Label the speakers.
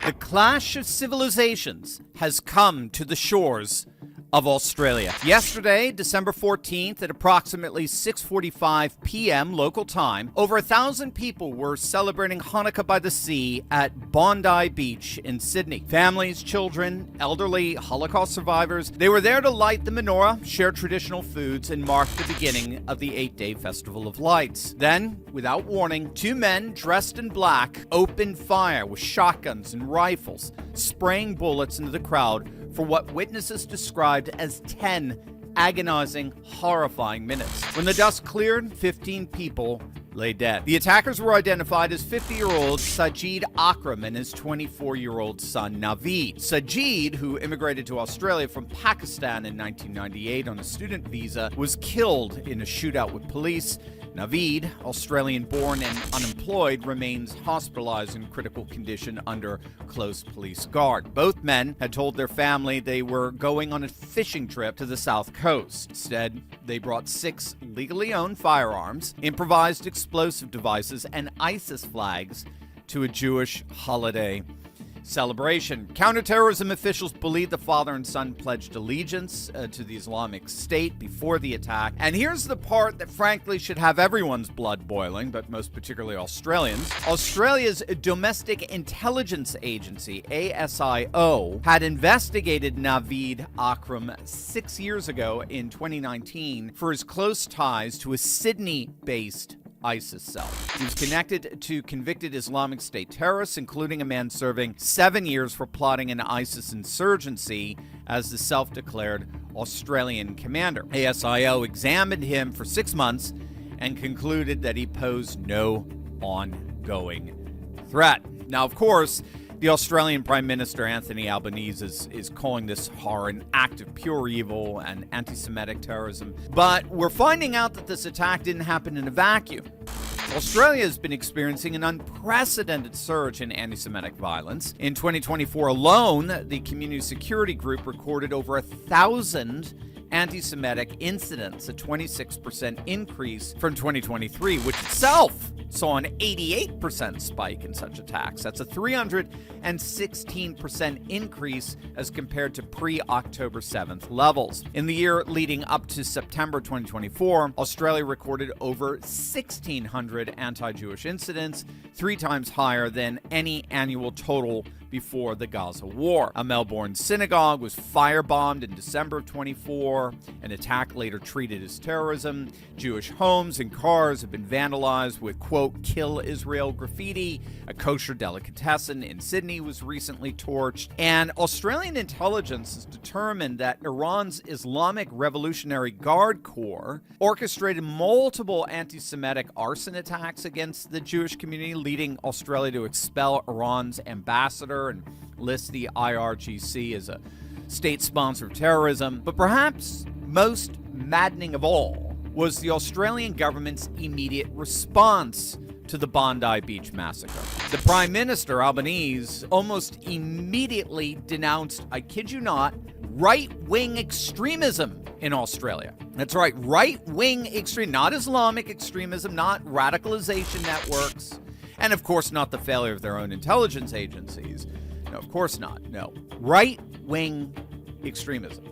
Speaker 1: The clash of civilizations has come to the shores of Australia. Yesterday, December 14th, at approximately 6:45 p.m. local time, over 1,000 people were celebrating Hanukkah by the sea at Bondi Beach in Sydney. Families, children, elderly, Holocaust survivors, they were there to light the menorah, share traditional foods, and mark the beginning of the 8-day Festival of Lights. Then, without warning, two men dressed in black opened fire with shotguns and rifles, spraying bullets into the crowd for what witnesses described as 10 agonizing, horrifying minutes. When the dust cleared, 15 people lay dead. The attackers were identified as 50-year-old Sajid Akram and his 24-year-old son Naveed. Sajid, who immigrated to Australia from Pakistan in 1998 on a student visa, was killed in a shootout with police. Naveed, Australian-born and unemployed, remains hospitalized in critical condition under close police guard. Both men had told their family they were going on a fishing trip to the south coast. Instead, they brought 6 legally owned firearms, improvised explosive devices, and ISIS flags to a Jewish holiday celebration. Counterterrorism officials believe the father and son pledged allegiance to the Islamic State before the attack. And here's the part that frankly should have everyone's blood boiling, but most particularly Australians. Australia's Domestic Intelligence Agency, ASIO, had investigated Naveed Akram 6 years ago in 2019 for his close ties to a Sydney-based ISIS cell. He was connected to convicted Islamic State terrorists, including a man serving 7 years for plotting an ISIS insurgency as the self-declared Australian commander. ASIO examined him for 6 months and concluded that he posed no ongoing threat. Now, of course, the Australian Prime Minister, Anthony Albanese, is calling this horror an act of pure evil and anti-Semitic terrorism. But we're finding out that this attack didn't happen in a vacuum. Australia has been experiencing an unprecedented surge in anti-Semitic violence. In 2024 alone, the Community Security Group recorded over 1,000 anti-Semitic incidents, a 26% increase from 2023, which itself saw an 88% spike in such attacks. That's a 316% increase as compared to pre-October 7th levels. In the year leading up to September 2024, Australia recorded over 1,600 anti-Jewish incidents, 3 times higher than any annual total before the Gaza war. A Melbourne synagogue was firebombed in December of 24, an attack later treated as terrorism. Jewish homes and cars have been vandalized with, quote, "Kill Israel" graffiti. A kosher delicatessen in Sydney was recently torched. And Australian intelligence has determined that Iran's Islamic Revolutionary Guard Corps orchestrated multiple anti-Semitic arson attacks against the Jewish community, leading Australia to expel Iran's ambassador and list the IRGC as a state sponsor of terrorism. But perhaps most maddening of all was the Australian government's immediate response to the Bondi Beach massacre. The Prime Minister, Albanese, almost immediately denounced, I kid you not, right-wing extremism in Australia. That's right, right-wing extreme, not Islamic extremism, not radicalization networks, and of course not the failure of their own intelligence agencies. No, of course not. No. Right-wing extremism.